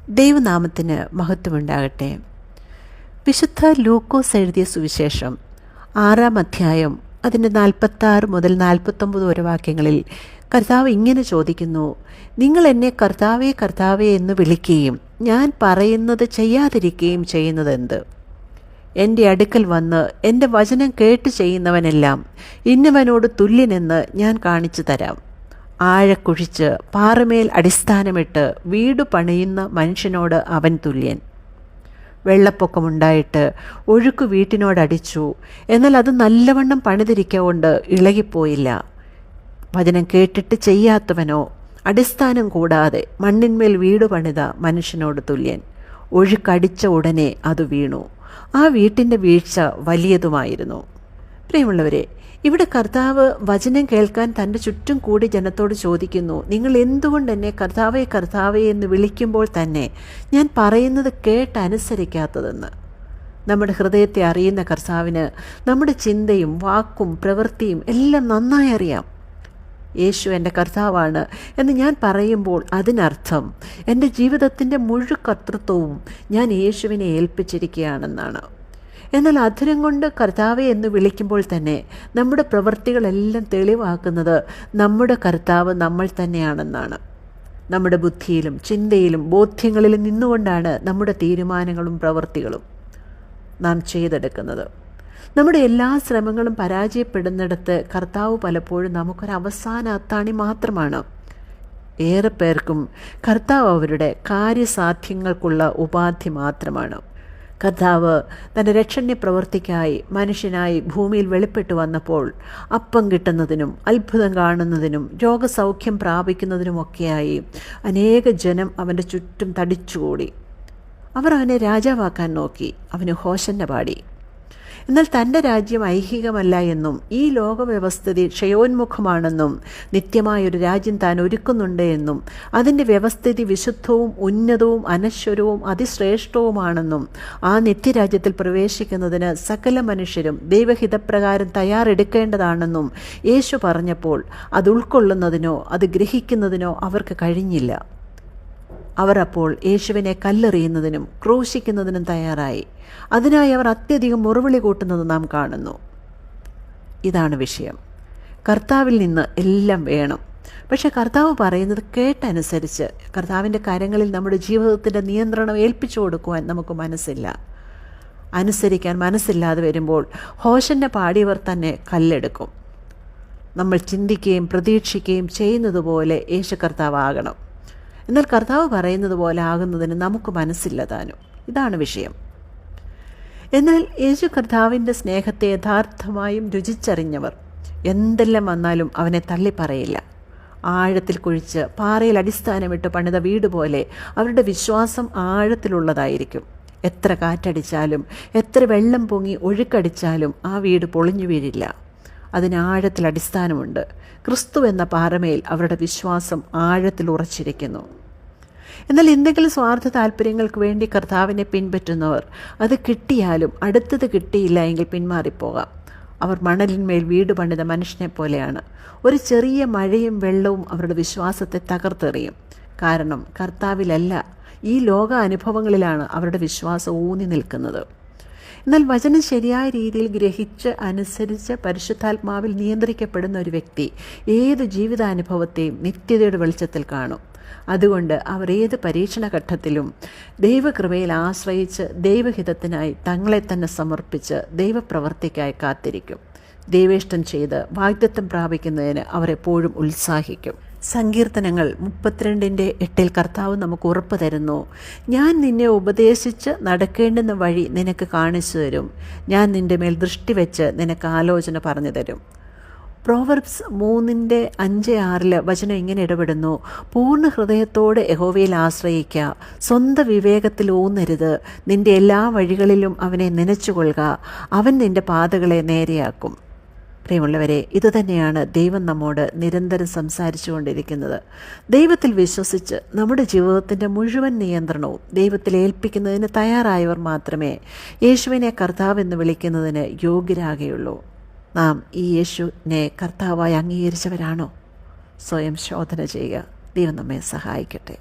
ദൈവനാമത്തിന് മഹത്വമുണ്ടാകട്ടെ. വിശുദ്ധ ലൂക്കോസ് എഴുതിയ സുവിശേഷം 6-ാം അധ്യായം അതിൻ്റെ 46 മുതൽ 49 വരെ വാക്യങ്ങളിൽ കർത്താവ് ഇങ്ങനെ ചോദിക്കുന്നു: നിങ്ങൾ എന്നെ കർത്താവേ കർത്താവേ എന്ന് വിളിക്കുകയും ഞാൻ പറയുന്നത് ചെയ്യാതിരിക്കുകയും ചെയ്യുന്നതെന്ത്? എൻ്റെ അടുക്കൽ വന്ന് എൻ്റെ വചനം കേട്ട് ചെയ്യുന്നവനെല്ലാം ഇന്നവനോട് തുല്യനെന്ന് ഞാൻ കാണിച്ചു തരാം. ആഴക്കുഴിച്ച് പാറമേൽ അടിസ്ഥാനമിട്ട് വീട് പണിയുന്ന മനുഷ്യനോട് അവൻ തുല്യൻ. വെള്ളപ്പൊക്കമുണ്ടായിട്ട് ഒഴുക്ക് വീട്ടിനോടടിച്ചു, എന്നാൽ അത് നല്ലവണ്ണം പണിതിരിക്കൊണ്ട് ഇളകിപ്പോയില്ല. വചനം കേട്ടിട്ട് ചെയ്യാത്തവനോ അടിസ്ഥാനം കൂടാതെ മണ്ണിന്മേൽ വീട് പണിത മനുഷ്യനോട് തുല്യൻ. ഒഴുക്കടിച്ച ഉടനെ അത് വീണു. ആ വീട്ടിൻ്റെ വീഴ്ച വലിയതുമായിരുന്നു. പ്രിയമുള്ളവരെ, ഇവിടെ കർത്താവ് വചനം കേൾക്കാൻ തൻ്റെ ചുറ്റും കൂടി ജനത്തോട് ചോദിക്കുന്നു: നിങ്ങൾ എന്തുകൊണ്ട് എന്നെ കർത്താവേ കർത്താവേ എന്ന് വിളിക്കുമ്പോൾ തന്നെ ഞാൻ പറയുന്നത് കേട്ടനുസരിക്കാത്തതെന്ന്. നമ്മുടെ ഹൃദയത്തെ അറിയുന്ന കർത്താവിന് നമ്മുടെ ചിന്തയും വാക്കും പ്രവൃത്തിയും എല്ലാം നന്നായി അറിയാം. യേശു എൻ്റെ കർത്താവാണ് എന്ന് ഞാൻ പറയുമ്പോൾ അതിനർത്ഥം എൻ്റെ ജീവിതത്തിൻ്റെ മുഴുവൻ കർത്തൃത്വവും ഞാൻ യേശുവിനെ ഏൽപ്പിച്ചിരിക്കുകയാണെന്നാണ്. എന്നാൽ അധരം കൊണ്ട് കർത്താവെ എന്ന് വിളിക്കുമ്പോൾ തന്നെ നമ്മുടെ പ്രവൃത്തികളെല്ലാം തെളിവാക്കുന്നത് നമ്മുടെ കർത്താവ് നമ്മൾ തന്നെയാണെന്നാണ്. നമ്മുടെ ബുദ്ധിയിലും ചിന്തയിലും ബോധ്യങ്ങളിലും നിന്നുകൊണ്ടാണ് നമ്മുടെ തീരുമാനങ്ങളും പ്രവൃത്തികളും നാം ചെയ്തെടുക്കുന്നത്. നമ്മുടെ എല്ലാ ശ്രമങ്ങളും പരാജയപ്പെടുന്നിടത്ത് കർത്താവ് പലപ്പോഴും നമുക്കൊരവസാന അത്താണി മാത്രമാണ്. ഏറെ പേർക്കും കർത്താവ് അവരുടെ കാര്യസാധ്യങ്ങൾക്കുള്ള ഉപാധി മാത്രമാണ്. കർത്താവ് തൻ്റെ രക്ഷണ്യ പ്രവൃത്തിക്കായി മനുഷ്യനായി ഭൂമിയിൽ വെളിപ്പെട്ടു വന്നപ്പോൾ അപ്പം കിട്ടുന്നതിനും അത്ഭുതം കാണുന്നതിനും രോഗസൗഖ്യം പ്രാപിക്കുന്നതിനുമൊക്കെയായി അനേക ജനം അവൻ്റെ ചുറ്റും തടിച്ചുകൂടി. അവർ അവനെ രാജാവാക്കാൻ നോക്കി, അവന് ഹോശന്ന പാടി. എന്നാൽ തൻ്റെ രാജ്യം ഐഹികമല്ല എന്നും ഈ ലോകവ്യവസ്ഥിതി ക്ഷയോന്മുഖമാണെന്നും നിത്യമായൊരു രാജ്യം താൻ ഒരുക്കുന്നുണ്ട് എന്നും അതിൻ്റെ വ്യവസ്ഥിതി വിശുദ്ധവും ഉന്നതവും അനശ്വരവും അതിശ്രേഷ്ഠവുമാണെന്നും ആ നിത്യരാജ്യത്തിൽ പ്രവേശിക്കുന്നതിന് സകല മനുഷ്യരും ദൈവഹിതപ്രകാരം തയ്യാറെടുക്കേണ്ടതാണെന്നും യേശു പറഞ്ഞപ്പോൾ അത് ഉൾക്കൊള്ളുന്നതിനോ അത് ഗ്രഹിക്കുന്നതിനോ അവർക്ക് കഴിഞ്ഞില്ല. അവർ അപ്പോൾ യേശുവിനെ കല്ലെറിയുന്നതിനും ക്രൂശിക്കുന്നതിനും തയ്യാറായി. അതിനായി അവർ അത്യധികം മുറവിളി കൂട്ടുന്നത് നാം കാണുന്നു. ഇതാണ് വിഷയം. കർത്താവിൽ നിന്ന് എല്ലാം വേണം. പക്ഷെ കർത്താവ് പറയുന്നത് കേട്ടനുസരിച്ച് കർത്താവിൻ്റെ കരങ്ങളിൽ നമ്മുടെ ജീവിതത്തിൻ്റെ നിയന്ത്രണം ഏൽപ്പിച്ചു കൊടുക്കുവാൻ നമുക്ക് മനസ്സില്ല. അനുസരിക്കാൻ മനസ്സില്ലാതെ വരുമ്പോൾ ഹോശന്ന പാടിയവർ തന്നെ കല്ലെടുക്കും. നമ്മൾ ചിന്തിക്കുകയും പ്രതീക്ഷിക്കുകയും ചെയ്യുന്നത് പോലെ യേശു കർത്താവ് ആകണം. എന്നാൽ കർത്താവ് പറയുന്നത് പോലെ ആകുന്നതിന് നമുക്ക് മനസ്സില്ല താനും. ഇതാണ് വിഷയം. എന്നാൽ യേശു കർത്താവിൻ്റെ സ്നേഹത്തെ യഥാർത്ഥമായും രുചിച്ചറിഞ്ഞവർ എന്തെല്ലാം വന്നാലും അവനെ തള്ളിപ്പറയില്ല. ആഴത്തിൽ കുഴിച്ച് പാറയിൽ അടിസ്ഥാനമിട്ട് പണിത വീട് പോലെ അവരുടെ വിശ്വാസം ആഴത്തിലുള്ളതായിരിക്കും. എത്ര കാറ്റടിച്ചാലും എത്ര വെള്ളം പൊങ്ങി ഒഴുക്കടിച്ചാലും ആ വീട് പൊളിഞ്ഞു വീഴില്ല. അതിന് ആഴത്തിൽ അടിസ്ഥാനമുണ്ട്. ക്രിസ്തു എന്ന പാറമേൽ അവരുടെ വിശ്വാസം ആഴത്തിൽ ഉറച്ചിരിക്കുന്നു. എന്നാൽ എന്തെങ്കിലും സ്വാർത്ഥ താല്പര്യങ്ങൾക്ക് വേണ്ടി കർത്താവിനെ പിൻപറ്റുന്നവർ അത് കിട്ടിയാലും അടുത്തത് കിട്ടിയില്ല എങ്കിൽ പിന്മാറിപ്പോകാം. അവർ മണലിന്മേൽ വീട് പണിത മനുഷ്യനെ പോലെയാണ്. ഒരു ചെറിയ മഴയും വെള്ളവും അവരുടെ വിശ്വാസത്തെ തകർത്തെറിയും. കാരണം കർത്താവിലല്ല, ഈ ലോക അനുഭവങ്ങളിലാണ് അവരുടെ വിശ്വാസം ഊന്നി നിൽക്കുന്നത്. എന്നാൽ വചനം ശരിയായ രീതിയിൽ ഗ്രഹിച്ച് അനുസരിച്ച് പരിശുദ്ധാത്മാവിൽ നിയന്ത്രിക്കപ്പെടുന്ന ഒരു വ്യക്തി ഏത് ജീവിതാനുഭവത്തെയും നിത്യതയുടെ വെളിച്ചത്തിൽ കാണും. അതുകൊണ്ട് അവർ ഏത് പരീക്ഷണഘട്ടത്തിലും ദൈവകൃപയിൽ ആശ്രയിച്ച് ദൈവഹിതത്തിനായി തങ്ങളെ തന്നെ സമർപ്പിച്ച് ദൈവപ്രവർത്തിക്കായി കാത്തിരിക്കും. ദൈവേഷ്ടം ചെയ്ത് വാഗ്ദത്തം പ്രാപിക്കുന്നതിന് അവർ എപ്പോഴും ഉത്സാഹിക്കും. സങ്കീർത്തനങ്ങൾ 32:8 കർത്താവ് നമുക്ക് ഉറപ്പ് തരുന്നു: ഞാൻ നിന്നെ ഉപദേശിച്ച് നടക്കേണ്ടുന്ന വഴി നിനക്ക് കാണിച്ചു തരും. ഞാൻ നിൻ്റെ മേൽ ദൃഷ്ടി വെച്ച് നിനക്ക് ആലോചന പറഞ്ഞു തരും. പ്രോവർബ്സ് 3:5-6 വചനം ഇങ്ങനെ ഇടപെടുന്നു: പൂർണ്ണ ഹൃദയത്തോടെ യഹോവയിൽ ആശ്രയിക്കുക, സ്വന്തം വിവേകത്തിൽ ഊന്നരുത്, നിൻ്റെ എല്ലാ വഴികളിലും അവനെ നനച്ചുകൊള്ളുക, അവൻ നിൻ്റെ പാതകളെ നേരെയാക്കും. പ്രിയമുള്ളവരെ, ഇതുതന്നെയാണ് ദൈവം നമ്മോട് നിരന്തരം സംസാരിച്ചു കൊണ്ടിരിക്കുന്നത്. ദൈവത്തിൽ വിശ്വസിച്ച് നമ്മുടെ ജീവിതത്തിൻ്റെ മുഴുവൻ നിയന്ത്രണവും ദൈവത്തിൽ ഏൽപ്പിക്കുന്നതിന് തയ്യാറായവർ മാത്രമേ യേശുവിനെ കർത്താവെന്ന് വിളിക്കുന്നതിന് യോഗ്യരാകുകയുള്ളൂ. നാം ഈ യേശുവിനെ കർത്താവായി അംഗീകരിച്ചവരാണോ? സ്വയം ശോധന ചെയ്യുക. ദൈവം നമ്മെ സഹായിക്കട്ടെ.